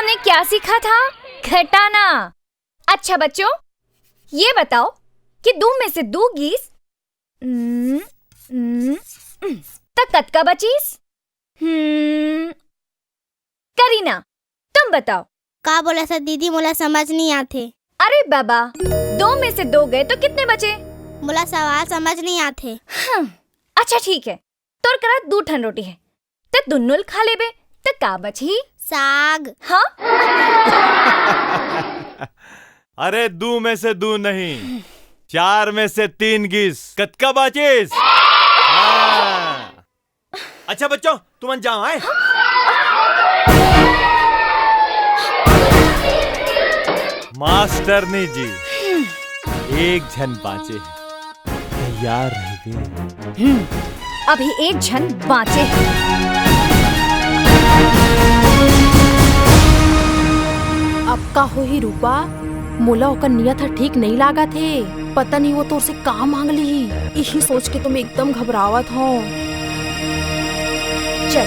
हमने क्या सीखा था? घटाना। अच्छा बच्चों, ये बताओ कि दो में से दो गीस तक कत का बचीस? करीना, तुम बताओ। का बोला था दीदी, मोला समझ नहीं आते। अरे बाबा, दो में से दो गए तो कितने बचे? मोला सवाल समझ नहीं आते। अच्छा ठीक है, तोर करा 2 ठन रोटी है तो दुन्नुल खा लेबे तो का बची? साग। हाँ? अरे 2 में से 2 नहीं, 4 में से 3 गीस कतका बाचिस? हाँ। अच्छा बच्चों, तुम जाओ आए। मास्टरनी जी, एक झन बाचे है, तैयार रहिए। अभी एक झन बाचे है। अब का हो ही रूपा, मोला ओकर नियत ह ठीक नहीं लागा थे। पता नहीं वो तोर से का मांग ली, यही सोच के तुम एकदम घबरावत हो। चल।